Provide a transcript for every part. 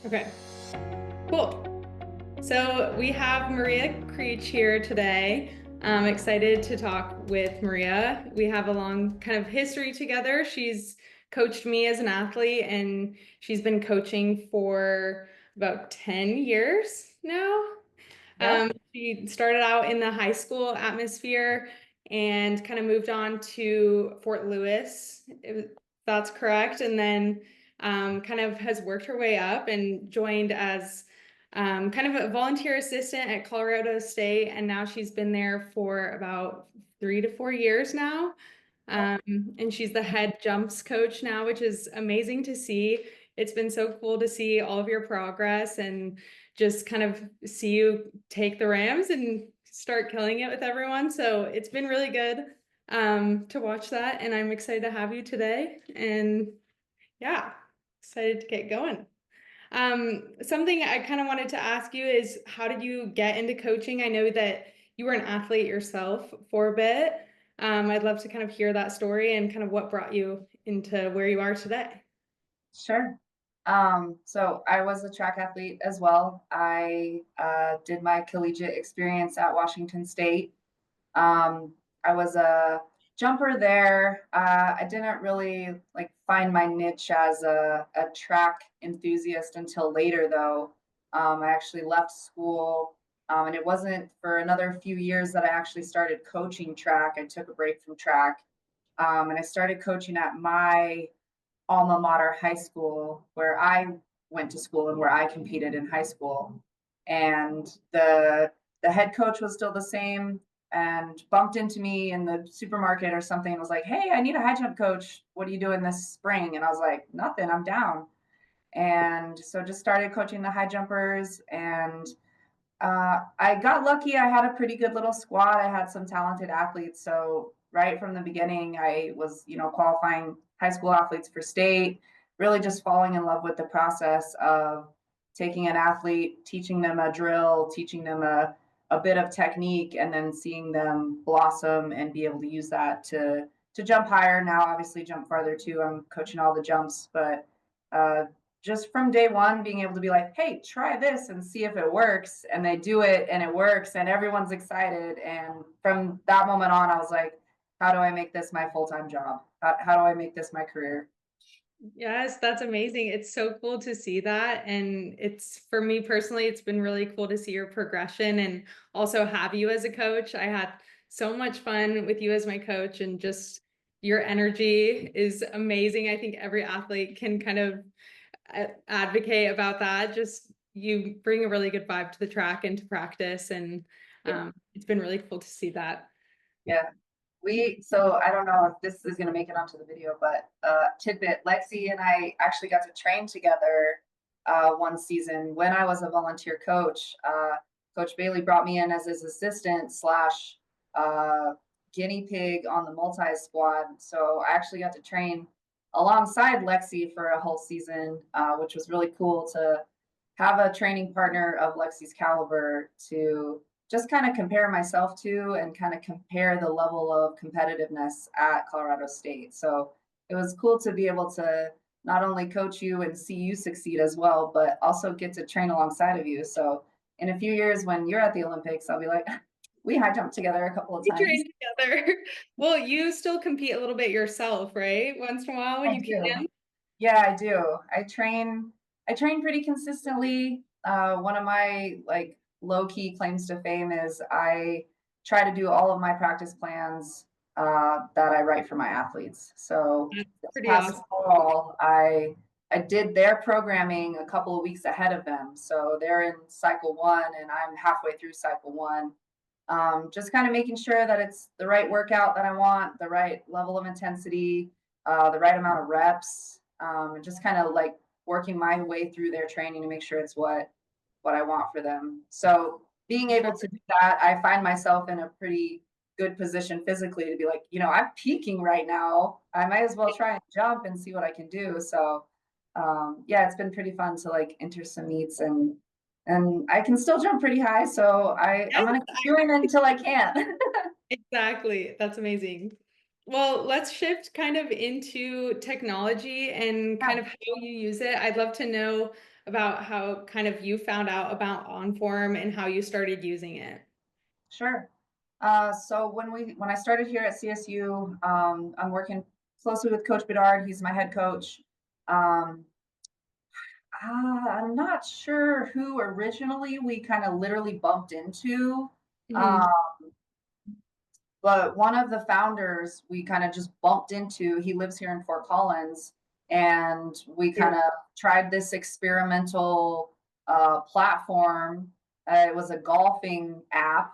Okay, cool. So we have Maria Creech here today. I'm excited to talk with Maria. We have a long kind of history together. She's coached me as an athlete, and she's been coaching for about 10 years now. Yeah. She started out in the high school atmosphere and kind of moved on to Fort Lewis, if that's correct. And then kind of has worked her way up and joined as kind of a volunteer assistant at Colorado State. And now she's been there for about 3 to 4 years now. Um, and she's the head jumps coach now, which is amazing to see. It's been so cool to see all of your progress and just kind of see you take the Rams and start killing it with everyone. So it's been really good to watch that. And I'm excited to have you today. And yeah, excited to get going. Something I kind of wanted to ask you is how did you get into coaching? I know that you were an athlete yourself for a bit. I'd love to kind of hear that story and kind of what brought you into where you are today. Sure. So I was a track athlete as well. I did my collegiate experience at Washington State. I was a jumper there. I didn't really like find my niche as a track enthusiast until later, though. I actually left school, and it wasn't for another few years that I actually started coaching track. I took a break from track, and I started coaching at my alma mater high school where I went to school and where I competed in high school. And the head coach was still the same and bumped into me in the supermarket or something and was like, "Hey, I need a high jump coach. What are you doing this spring?" And I was like, "Nothing, I'm down." And so just started coaching the high jumpers and I got lucky. I had a pretty good little squad. I had some talented athletes. So right from the beginning, I was, qualifying high school athletes for state, really just falling in love with the process of taking an athlete, teaching them a drill, teaching them a bit of technique, and then seeing them blossom and be able to use that to jump higher. Now, obviously, jump farther too. I'm coaching all the jumps, but uh, just from day one being able to be like, hey, try this and see if it works, and they do it and it works and everyone's excited. And from that moment on, I was like, how do I make this my full-time job? How do I make this my career? Yes, that's amazing. It's so cool to see that. And it's for me personally, it's been really cool to see your progression and also have you as a coach. I had so much fun with you as my coach, and just your energy is amazing. I think every athlete can kind of advocate about that. Just you bring a really good vibe to the track and to practice. And Yeah. it's been really cool to see that. Yeah. So I don't know if this is going to make it onto the video, but tidbit, Lexi and I actually got to train together one season when I was a volunteer coach. Coach Bailey brought me in as his assistant slash uh, guinea pig on the multi squad. So I actually got to train alongside Lexi for a whole season, which was really cool to have a training partner of Lexi's caliber to just kind of compare myself to and kind of compare the level of competitiveness at Colorado State. So it was cool to be able to not only coach you and see you succeed as well, but also get to train alongside of you. So in a few years when you're at the Olympics, I'll be like, we high jumped together a couple of We times. train together. Well, you still compete a little bit yourself, right? Once in a while when I you do. can. Yeah, I do. I train pretty consistently. One of my like low key claims to fame is I try to do all of my practice plans that I write for my athletes. So That's this pretty past awesome. fall, I did their programming a couple of weeks ahead of them. So they're in cycle one, and I'm halfway through cycle one. Just kind of making sure that it's the right workout that I want, the right level of intensity, the right amount of reps, and just kind of like working my way through their training to make sure it's what I want for them. So being Sure. able to do that, I find myself in a pretty good position physically to be like, I'm peaking right now. I might as well try and jump and see what I can do. So yeah, it's been pretty fun to like enter some meets and I can still jump pretty high. So I'm Yes, gonna keep doing it until I can. exactly. That's amazing. Well, let's shift kind of into technology and Yeah. kind of how you use it. I'd love to know about how kind of you found out about Onform and how you started using it. Sure. So when I started here at CSU, I'm working closely with Coach Bedard. He's my head coach. Um, I'm not sure who originally we kind of literally bumped into. Mhm. Um, but one of the founders we kind of just bumped into. He lives here in Fort Collins, and we kind of tried this experimental platform. It was a golfing app,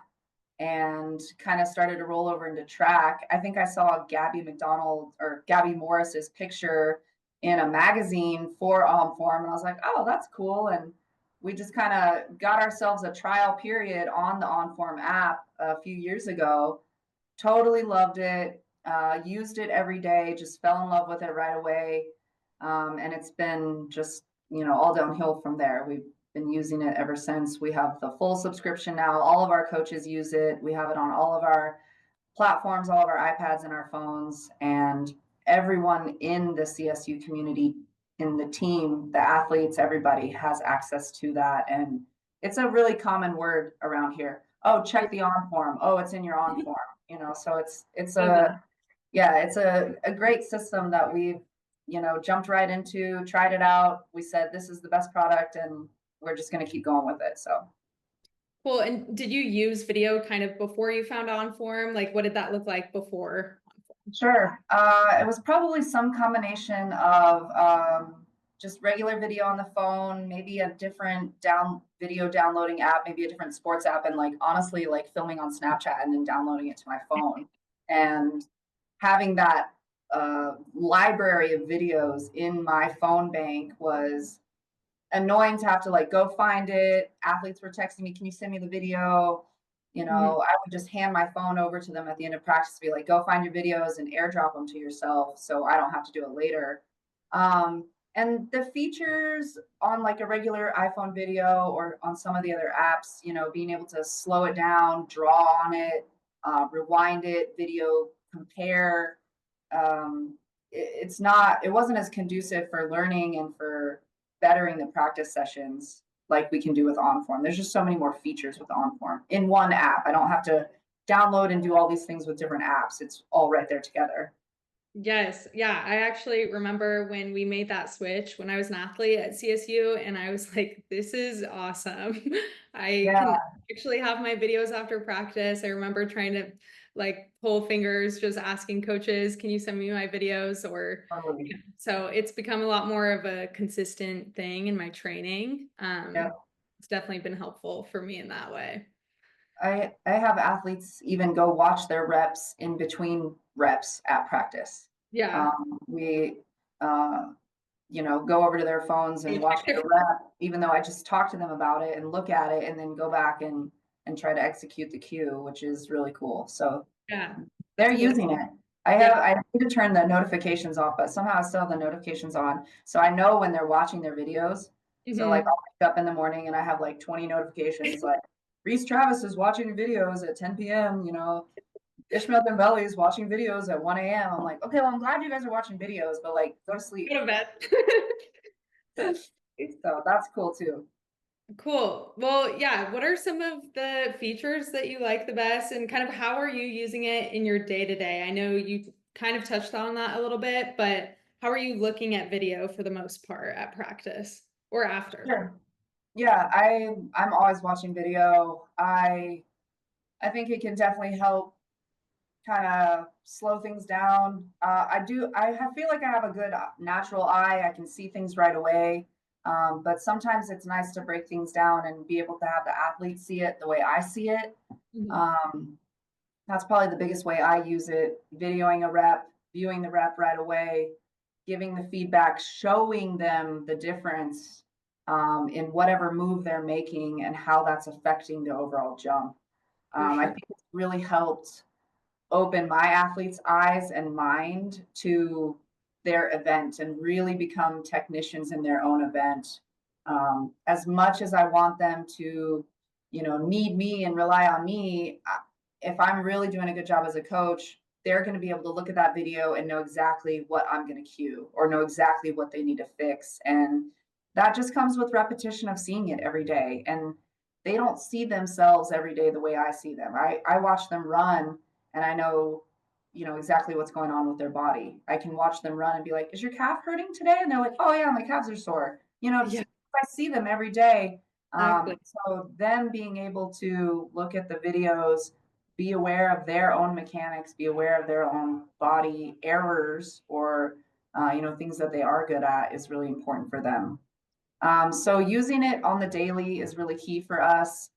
and kind of started to roll over into track. I think I saw Gabby McDonald or Gabby Morris's picture in a magazine for Onform, and I was like, oh, that's cool. And we just kind of got ourselves a trial period on the Onform app a few years ago. Totally loved it. Used it every day. Just fell in love with it right away. And it's been just all downhill from there. We've been using it ever since. We have the full subscription now. All of our coaches use it. We have it on all of our platforms, all of our iPads and our phones, and everyone in the CSU community, in the team, the athletes, everybody has access to that. And it's a really common word around here. Oh, check the on form. Oh, it's in your on form. So it's Love that. a yeah, it's a great system that we've jumped right into, tried it out. We said this is the best product, and we're just going to keep going with it. So Cool. And did you use video kind of before you found Onform? Like, what did that look like before? sure. It was probably some combination of just regular video on the phone, maybe a different video downloading app, maybe a different sports app, and like honestly, like filming on Snapchat and then downloading it to my phone, and having that library of videos in my phone bank was annoying to have to like go find it. Athletes were texting me, "Can you send me the video?" Mhm. I would just hand my phone over to them at the end of practice, be like, "Go find your videos and airdrop them to yourself, so I don't have to do it later." And the features on like a regular iPhone video or on some of the other apps, being able to slow it down, draw on it, rewind it, video compare. It wasn't as conducive for learning and for bettering the practice sessions like we can do with Onform. There's just so many more features with Onform in one app. I don't have to download and do all these things with different apps. It's all right there together. Yes. Yeah. I actually remember when we made that switch when I was an athlete at CSU, and I was like, this is awesome. I Yeah, can actually have my videos after practice. I remember trying to like pull fingers, just asking coaches, can you send me my videos? Or, totally. so it's become a lot more of a consistent thing in my training. Yeah. It's definitely been helpful for me in that way. I have athletes even go watch their reps in between reps at practice. Yeah. We go over to their phones and watch their rep, even though I just talk to them about it and look at it and then go back and try to execute the cue, which is really cool. So Yeah. they're That's cool. using it. Yeah. I need to turn the notifications off, but somehow I still have the notifications on. So I know when they're watching their videos. So like Mhm. I'll wake up in the morning and I have like 20 notifications like Reese Travis is watching videos at 10 p.m. Ishmael Dembele is watching videos at 1 a.m. I'm like, okay, well, I'm glad you guys are watching videos, but like go to sleep. Go to bed. So that's cool too. Cool. Well, yeah. What are some of the features that you like the best, and kind of how are you using it in your day to day? I know you kind of touched on that a little bit, but how are you looking at video for the most part at practice or after? Sure. Yeah, I'm always watching video. I think it can definitely help kind of slow things down. Feel like I have a good natural eye. I can see things right away. But sometimes it's nice to break things down and be able to have the athlete see it the way I see it. Mhm. Um, that's probably the biggest way I use it. Videoing a rep, viewing the rep right away, giving the feedback, showing them the difference in whatever move they're making and how that's affecting the overall jump. For I sure. think it's really helped open my athletes' eyes and mind to their event and really become technicians in their own event. As much as I want them to, need me and rely on me, if I'm really doing a good job as a coach, they're going to be able to look at that video and know exactly what I'm going to cue or know exactly what they need to fix. And that just comes with repetition of seeing it every day. And they don't see themselves every day the way I see them. I watch them run and I know, exactly what's going on with their body. I can watch them run and be like, is your calf hurting today? And they're like, oh yeah, my calves are sore. Just Yeah, if I see them every day. exactly. So them being able to look at the videos, be aware of their own mechanics, be aware of their own body errors or things that they are good at is really important for them. So using it on the daily is really key for us.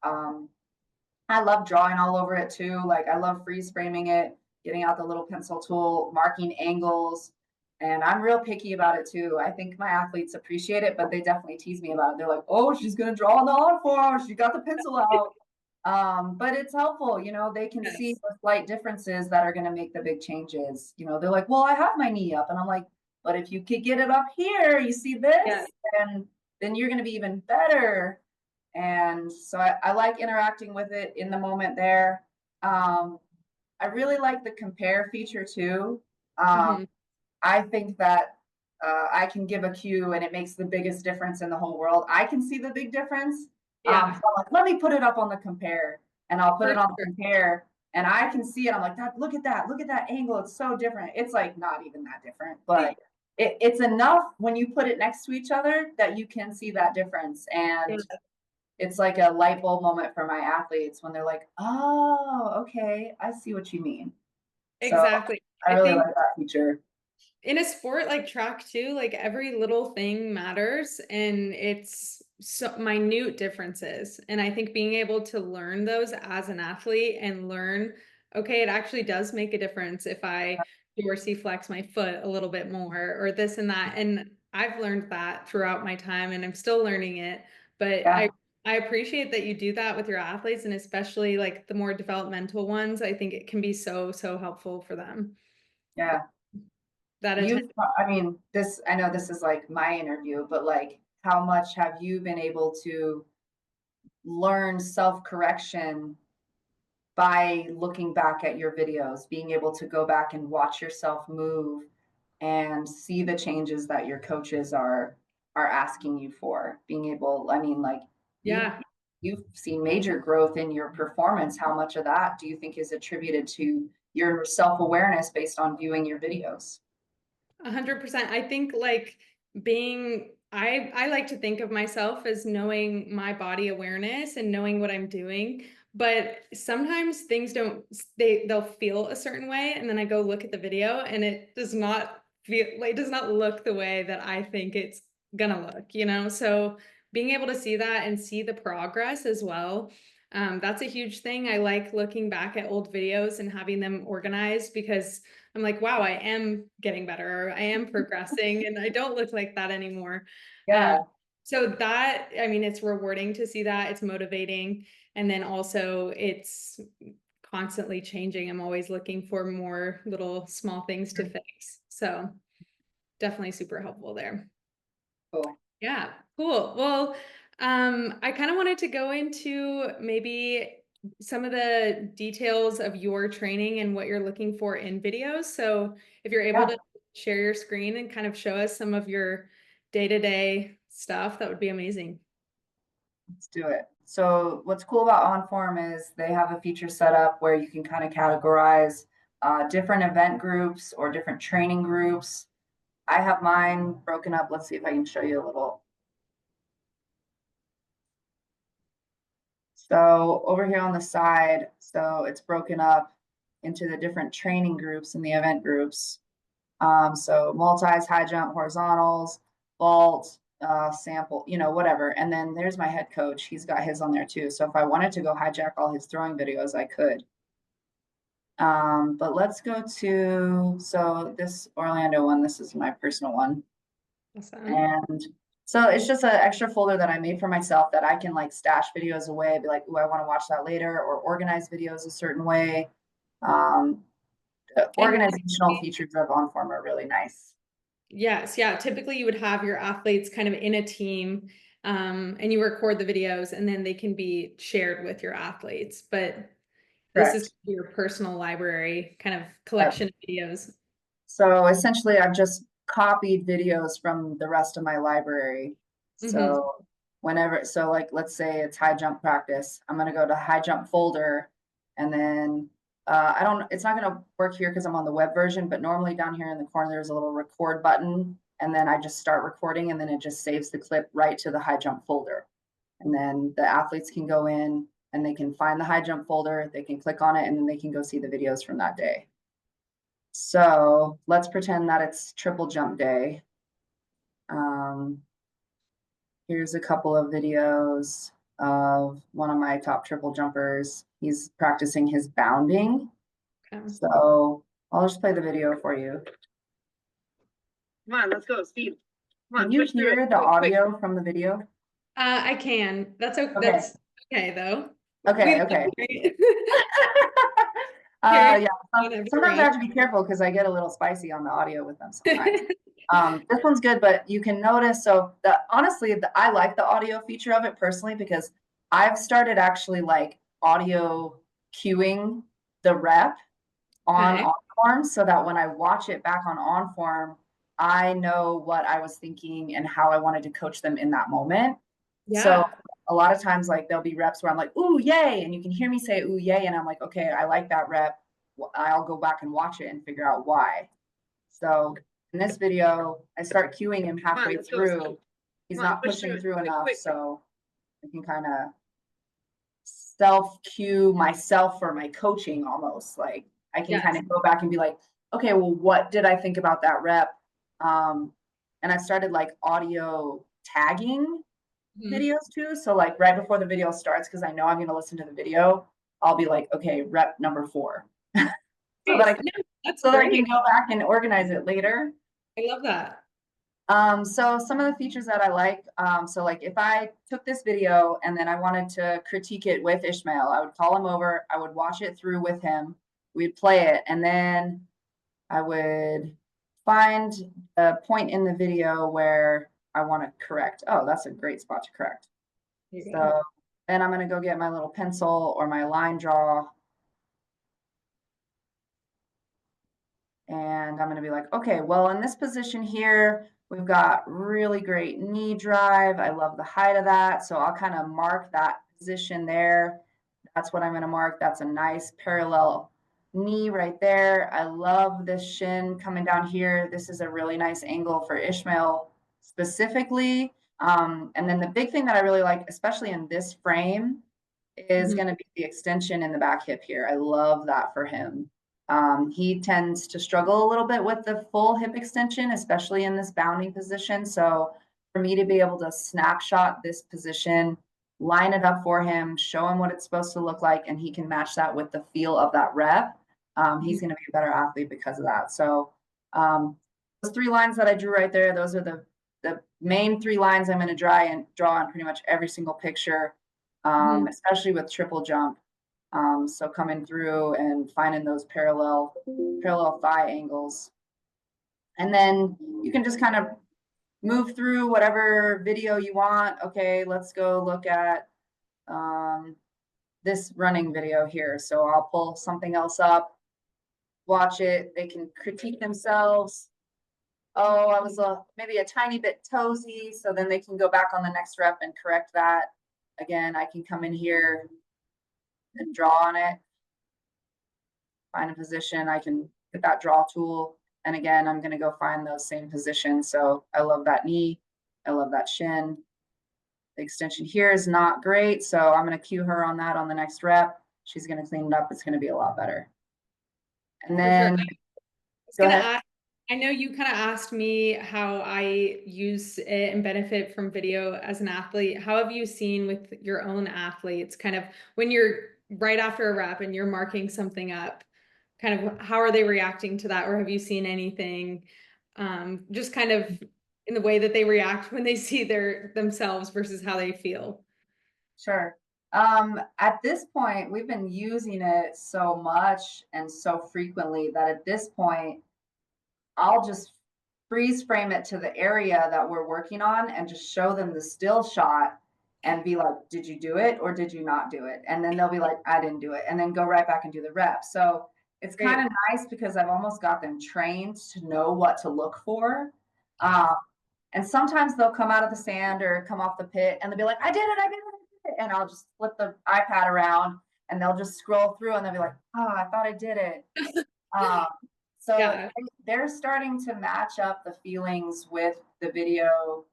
I love drawing all over it too. Like I love freeze framing it, getting out the little pencil tool, marking angles. And I'm real picky about it too. I think my athletes appreciate it, but they definitely tease me about it. They're like, oh, she's going to draw on the Onform. She got the pencil out. But it's helpful, they can see Yes. the slight differences that are going to make the big changes. They're like, well, I have my knee up. And I'm like, but if you could get it up here, you see Yeah. this, and then you're going to be even better. And so I like interacting with it in the moment there. I really like the compare feature too. Um, Hmm. I think that I can give a cue and it makes the biggest difference in the whole world. I can see the big difference. So Yeah, I'm like, let me put it up on the compare and I'll put for it on the sure. compare and I can see it. I'm like, look at that angle. It's so different. It's like not even that different, but it's enough when you put it next to each other that you can see that difference. Yeah, And it's like a light bulb moment for my athletes when they're like, oh, okay, I see what you mean. So exactly. I I really think like that feature. in a sport like track too, like every little thing matters and it's so minute differences. And I think being able to learn those as an athlete and learn, okay, it actually does make a difference if I dorsiflex my foot a little bit more or this and that. And I've learned that throughout my time and I'm still learning it. But Yeah, I appreciate that you do that with your athletes and especially like the more developmental ones. I think it can be so, so helpful for them. yeah. That You, I mean, I know this is like my interview, but like, how much have you been able to learn self correction by looking back at your videos, being able to go back and watch yourself move and see the changes that your coaches are asking you for? Being able, I mean, like you yeah. you've seen major growth in your performance. How much of that do you think is attributed to your self awareness based on viewing your videos? 100%. I think like I like to think of myself as knowing my body awareness and knowing what I'm doing. But sometimes things don't, they'll feel a certain way. And then I go look at the video and it does not feel like, it does not look the way that I think it's gonna look, you know? So being able to see that and see the progress as well. That's a huge thing. I like looking back at old videos and having them organized because I'm like, wow, I am getting better, or I am progressing, and I don't look like that anymore. Um, Yeah, so that, I mean, it's rewarding to see that. It's motivating. And then also it's constantly changing. I'm always looking for more little small things to fix. So definitely super helpful there. cool. Yeah, cool. Well, I kind of wanted to go into maybe some of the details of your training and what you're looking for in videos. So if you're able Yeah, to share your screen and kind of show us some of your day-to-day stuff, that would be amazing. let's do it. So what's cool about Onform is they have a feature set up where you can kind of categorize different event groups or different training groups. I have mine broken up. Let's see if I can show you a little. So over here on the side, so it's broken up into the different training groups and the event groups. So multis, high jump, horizontals, vault, sample, whatever. And then there's my head coach. He's got his on there too. So if I wanted to go hijack all his throwing videos, I could. But let's go to, so this Orlando one, this is my personal one. Awesome. And so it's just an extra folder that I made for myself that I can like stash videos away, be like, oh, I want to watch that later, or organize videos a certain way. The And organizational features of OnForm are really nice. yes, yeah, typically you would have your athletes kind of in a team, and you record the videos and then they can be shared with your athletes. But this is Correct. your personal library kind of Yep. collection of videos. So essentially, I've just copied videos from the rest of my library. Mm-hmm. So so like, let's say it's high jump practice, I'm going to go to high jump folder, and then it's not going to work here because I'm on the web version, but normally down here in the corner, there's a little record button, and then I just start recording, and then it just saves the clip right to the high jump folder. And then the athletes can go in and they can find the high jump folder, they can click on it, and then they can go see the videos from that day. So let's pretend that it's triple jump day. Here's a couple of videos of one of my top triple jumpers. He's practicing his bounding. Okay. So I'll just play the video for you. Come on, let's go, speed. Come Can on, you push through hear it. the Quick, quick. audio from the video? I can. That's okay. Okay. That's okay though. Okay, We okay. Hear Yeah, on every sometimes I rep. have to be careful because I get a little spicy on the audio with them sometimes. This one's good, but you can notice, so honestly, I like the audio feature of it personally because I've started actually like audio cueing the rep on Okay. Onform so that when I watch it back on Onform, I know what I was thinking and how I wanted to coach them in that moment. So Yeah. a lot of times, like there'll be reps where I'm like, "Ooh, yay!" and you can hear me say "Ooh, yay," and I'm like, "Okay, I like that rep." I'll go back and watch it and figure out why. So in this video, I start cueing him halfway let's go, through. speed. He's Come on, not push pushing through it. through Quick, enough, quick. so I can kind of self cue myself for my coaching almost. Like I can kind Yes. of go back and be like, okay, well, what did I think about that rep? And I started like audio tagging Mhm. videos too. So like right before the video starts, because I know I'm going to listen to the video, I'll be like, okay, rep number 4, so that Nice. I can, No, that's so that I can great. go back and organize it later. I love that. So some of the features that I like, so like if I took this video and then I wanted to critique it with Ishmael, I would call him over, I would watch it through with him, we'd play it, and then I would find a point in the video where I want to correct. Oh, that's a great spot to correct. There you go. So then I'm going to go get my little pencil or my line draw, and I'm going to be like, okay, well, in this position here, we've got really great knee drive. I love the height of that. So I'll kind of mark that position there. That's what I'm going to mark. That's a nice parallel knee right there. I love this shin coming down here. This is a really nice angle for Ishmael specifically. And then the big thing that I really like, especially in this frame, is Mhm. going to be the extension in the back hip here. I love that for him. He tends to struggle a little bit with the full hip extension, especially in this bounding position. So for me to be able to snapshot this position, line it up for him, show him what it's supposed to look like, and he can match that with the feel of that rep, he's going to be a better athlete because of that. So those 3 lines that I drew right there, those are the main 3 lines I'm going to draw on pretty much every single picture, Mhm. especially with triple jump. So coming through and finding those parallel thigh angles. And then you can just kind of move through whatever video you want. Okay, let's go look at this running video here. So I'll pull something else up, watch it. They can critique themselves. Oh, I was maybe a tiny bit toesy. So then they can go back on the next rep and correct that. Again, I can come in here and draw on it, find a position. I can get that draw tool. And again, I'm going to go find those same positions. So I love that knee. I love that shin. The extension here is not great. So I'm going to cue her on that on the next rep. She's going to clean it up. It's going to be a lot better. And For sure. then Was go gonna ahead. ask, I know you kind of asked me how I use it and benefit from video as an athlete. How have you seen with your own athletes, kind of when you're right after a rep and you're marking something up, kind of how are they reacting to that? Or have you seen anything just kind of in the way that they react when they see themselves versus how they feel? Sure. At this point, we've been using it so much and so frequently that at this point, I'll just freeze frame it to the area that we're working on and just show them the still shot and be like, did you do it or did you not do it? And then they'll be like, I didn't do it. And then go right back and do the rep. So it's kind Great. of nice because I've almost got them trained to know what to look for. Um, And sometimes they'll come out of the sand or come off the pit and they'll be like, I did it, I did it, I did it. And I'll just flip the iPad around and they'll just scroll through and they'll be like, oh, I thought I did it. Um, so Yeah. they're starting to match up the feelings with the video.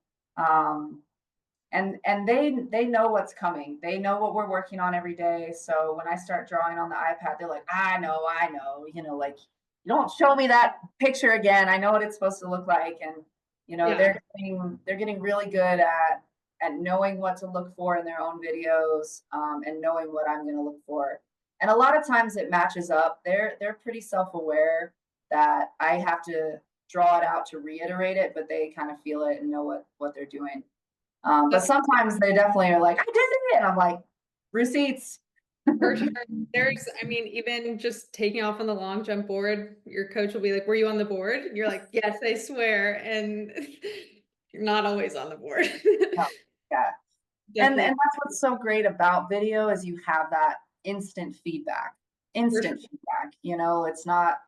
And they know what's coming. They know what we're working on every day. So when I start drawing on the iPad, they're like, I know, like you don't show me that picture again. I know what it's supposed to look like. And Yeah. they're getting really good at knowing what to look for in their own videos, and knowing what I'm going to look for. And a lot of times it matches up. They're pretty self-aware that I have to draw it out to reiterate it, but they kind of feel it and know what they're doing. But That's sometimes they definitely are like, I did it. And I'm like, receipts. for sure. I mean, even just taking off on the long jump board, your coach will be like, were you on the board? And you're like, yes, I swear. And you're not always on the board. Yeah. And Definitely. that's what's so great about video is you have that instant feedback. It's not,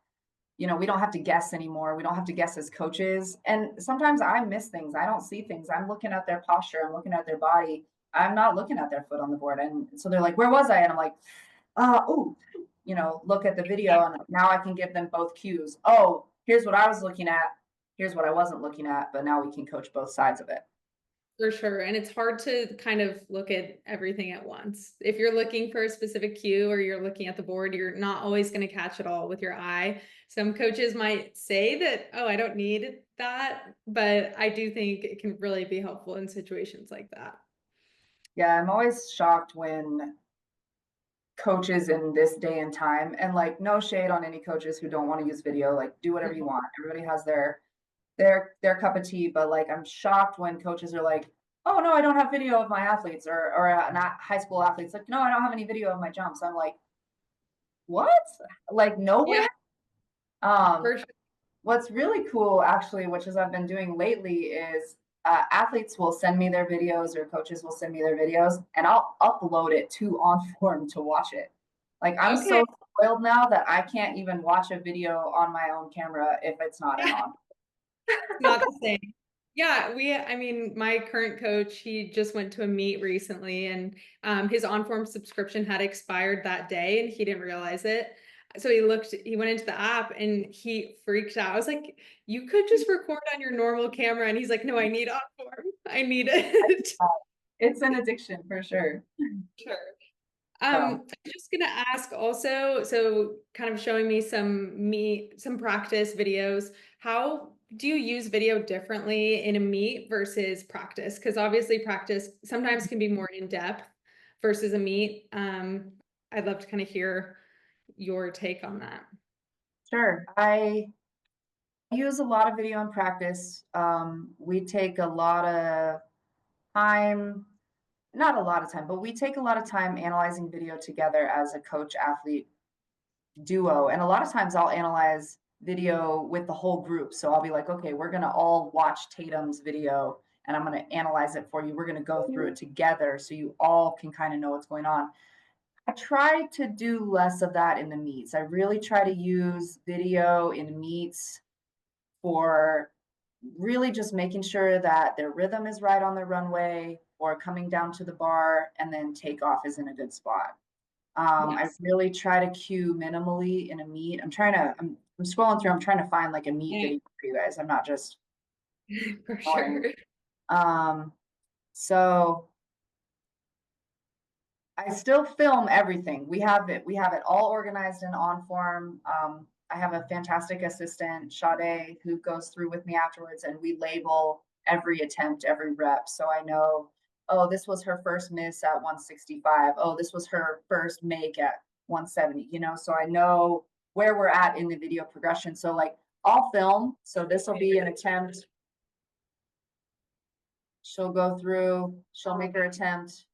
we don't have to guess anymore. We don't have to guess as coaches. And sometimes I miss things. I don't see things. I'm looking at their posture. I'm looking at their body. I'm not looking at their foot on the board. And so they're like, where was I? And I'm like, oh, look at the video. And now I can give them both cues. Oh, here's what I was looking at. Here's what I wasn't looking at. But now we can coach both sides of it. For sure. And it's hard to kind of look at everything at once. If you're looking for a specific cue or you're looking at the board, you're not always going to catch it all with your eye. Some coaches might say that, oh, I don't need that, but I do think it can really be helpful in situations like that. Yeah, I'm always shocked when coaches in this day and time, and like no shade on any coaches who don't want to use video, like do whatever you want. Everybody has their cup of tea, but like I'm shocked when coaches are like, oh no, I don't have video of my athletes or not high school athletes. Like, no, I don't have any video of my jumps. I'm like, what? Like nowhere? Yeah, Um, for sure. what's really cool actually, which is I've been doing lately, is athletes will send me their videos or coaches will send me their videos and I'll upload it to Onform to watch it. Like I'm Okay. so spoiled now that I can't even watch a video on my own camera if it's not in on. Not the same. Yeah, I mean, my current coach, he just went to a meet recently and his Onform subscription had expired that day and he didn't realize it. So he went into the app and he freaked out. I was like, you could just record on your normal camera. And he's like, no, I need Onform. I need it. It's an addiction for sure. Sure. So, I'm just gonna ask also, so kind of showing me some practice videos. How do you use video differently in a meet versus practice? Because obviously practice sometimes can be more in depth versus a meet. I'd love to kind of hear your take on that. sure. I use a lot of video in practice. We take a lot of time, not a lot of time, but we take a lot of time analyzing video together as a coach athlete duo. And a lot of times I'll analyze video with the whole group. So I'll be like, okay, we're going to all watch Tatum's video and I'm going to analyze it for you. We're going to go through it together so you all can kind of know what's going on. I try to do less of that in the meets. I really try to use video in meets for really just making sure that their rhythm is right on the runway or coming down to the bar and then takeoff is in a good spot. I Yes. really try to cue minimally in a meet. I'm scrolling through, I'm trying to find like a meet Yeah, video for you guys. I'm not just for going. sure. So I still film everything. We have it all organized in Onform. I have a fantastic assistant, Sade, who goes through with me afterwards and we label every attempt, every rep. So I know, oh, this was her first miss at 165. Oh, this was her first make at 170, so I know where we're at in the video progression. So like I'll film. So this will be an attempt. She'll go through, she'll make her attempt.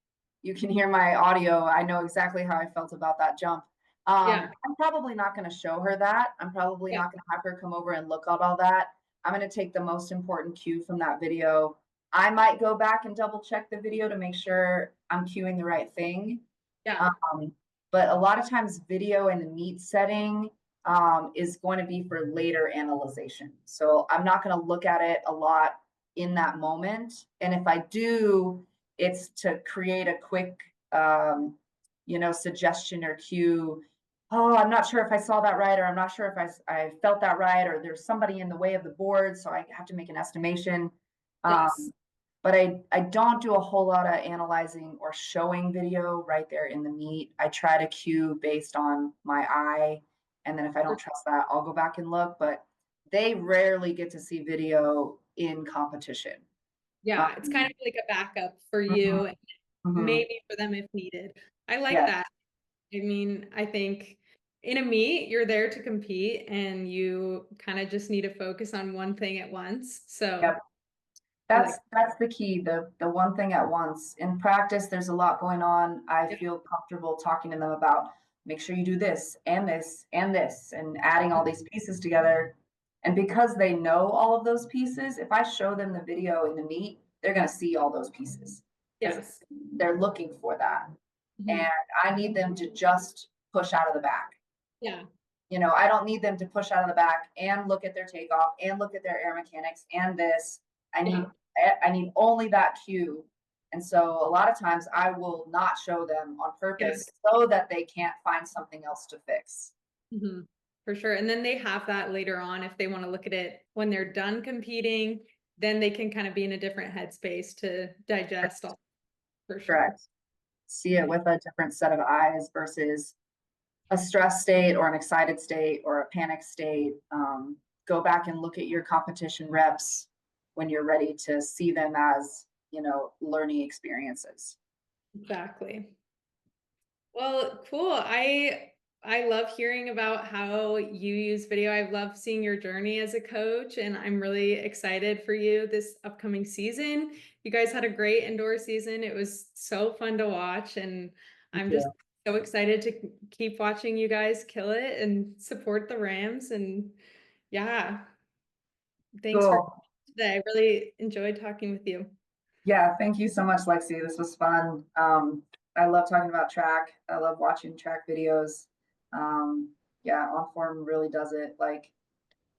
You can hear my audio. I know exactly how I felt about that jump. Yeah. I'm probably not going to show her that. I'm probably Yeah. not going to have her come over and look at all that. I'm going to take the most important cue from that video. I might go back and double check the video to make sure I'm cueing the right thing. Yeah. But a lot of times video in the meet setting is going to be for later analyzation. So I'm not going to look at it a lot in that moment. And if I do, it's to create a quick, suggestion or cue. Oh, I'm not sure if I saw that right, or I'm not sure if I felt that right, or there's somebody in the way of the board, so I have to make an estimation. Yes. But I don't do a whole lot of analyzing or showing video right there in the meet. I try to cue based on my eye. And then if I don't trust that, I'll go back and look. But they rarely get to see video in competition. Yeah, it's kind of like a backup for Mhm, you, and mhm. maybe for them if needed. I like Yes, that. I mean, I think in a meet, you're there to compete and you kind of just need to focus on one thing at once. So yep. I That's like, that's the key, the one thing at once. In practice, there's a lot going on. I yeah, feel comfortable talking to them about make sure you do this and this and this and adding all these pieces together. And because they know all of those pieces, if I show them the video in the meet, they're going to see all those pieces because yes. they're looking for that. Mhm. And I need them to just push out of the back. Yeah, I don't need them to push out of the back and look at their takeoff and look at their air mechanics and this. I need yeah, I need only that cue. And so a lot of times I will not show them on yeah. purpose so that they can't find something else to fix. Mhm. For sure. And then they have that later on if they want to look at it when they're done competing, then they can kind of be in a different headspace to digest all for sure. Correct. See it with a different set of eyes versus a stress state or an excited state or a panic state. Go back and look at your competition reps when you're ready to see them as, learning experiences. Exactly. Well, cool. I love hearing about how you use video. I love seeing your journey as a coach, and I'm really excited for you this upcoming season. You guys had a great indoor season. It was so fun to watch, and Thank I'm just you. so excited to keep watching you guys kill it and support the Rams. And yeah, thanks for Cool. today. I really enjoyed talking with you. Yeah, thank you so much, Lexi. This was fun. I love talking about track. I love watching track videos. Yeah, Onform really does it. Like,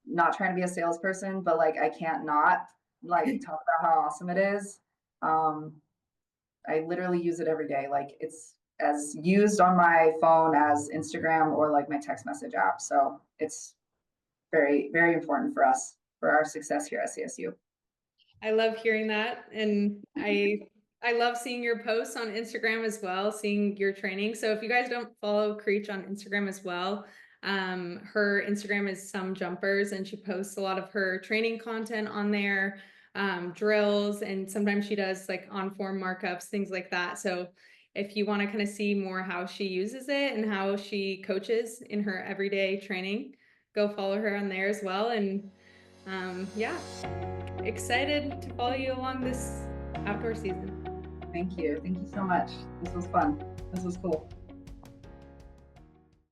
not trying to be a salesperson, but like I can't not like talk about how awesome it is. Um, I literally use it every day. Like it's as used on my phone as Instagram or like my text message app. So it's very, very important for us for our success here at CSU. I love hearing that. And I love seeing your posts on Instagram as well, seeing your training. So if you guys don't follow Creech on Instagram as well, her Instagram is Some Jumpers and she posts a lot of her training content on there, drills, and sometimes she does like on form markups, things like that. So if you want to kind of see more how she uses it and how she coaches in her everyday training, go follow her on there as well. And yeah, excited to follow you along this outdoor season. Thank you. Thank you so much. This was fun. This was cool.